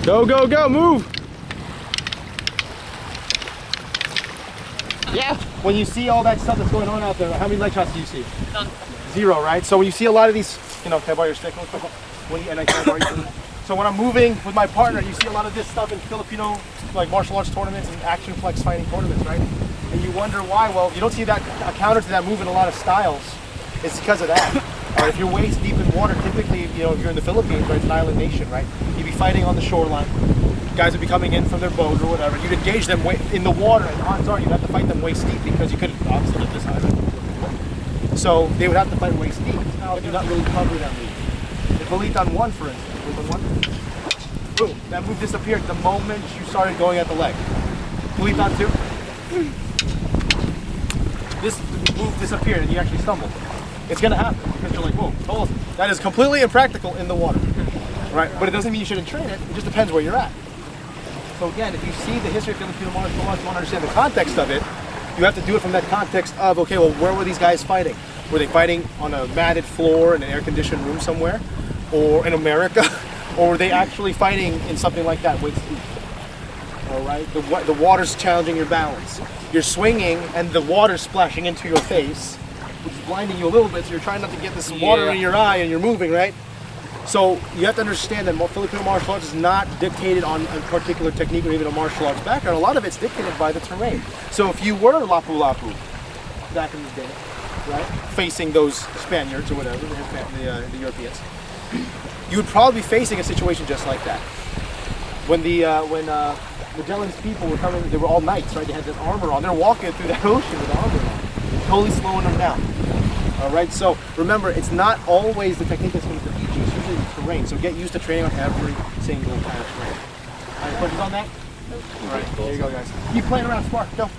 Go, go, go, move! Yeah. When you see all that stuff that's going on out there, how many leg shots do you see? None. Zero, right? So when you see a lot of these, can I borrow your stick? So when I'm moving with my partner, you see a lot of this stuff in Filipino martial arts tournaments and action flex fighting tournaments, right? And you wonder why. Well, you don't see that a counter to that move in a lot of styles. It's because of that. If you're waist deep in water, typically, if you're in the Philippines, right, it's an island nation, right? You'd be fighting on the shoreline. Guys would be coming in from their boat or whatever. You'd engage them in the water, and odds are you'd have to fight them waist deep because you couldn't obviously live this high. Right? So they would have to fight waist deep. But you're not really covering that move. If Balitan won, for instance, boom, that move disappeared the moment you started going at the leg. Balitan 2. This move disappeared and you actually stumbled. It's gonna happen because you're like, whoa, that is completely impractical in the water, right? But it doesn't mean you shouldn't train it. It just depends where you're at. So again, if you see the history of Filipino martial arts, you want to understand the context of it, you have to do it from that context of, okay, well, where were these guys fighting? Were they fighting on a matted floor in an air-conditioned room somewhere, or in America, or were they actually fighting in something like that, waist deep? All right, the water's challenging your balance. You're swinging, and the water's splashing into your face, which is blinding you a little bit, so you're trying not to get this water in your eye, and you're moving, right? So you have to understand that Filipino martial arts is not dictated on a particular technique or even a martial arts background. A lot of it's dictated by the terrain. So if you were lapu-lapu back in the day, right, facing those Spaniards or whatever, the Europeans, you would probably be facing a situation just like that. When Magellan's people were coming, they were all knights, right? They had that armor on. They're walking through that ocean with armor on, totally slowing them down. All right, so remember, it's not always the technique that's going to defeat you. It's usually the terrain. So get used to training on every single kind of terrain. All right, questions on that? All right, there you go, guys. Keep playing around, Spark. Go.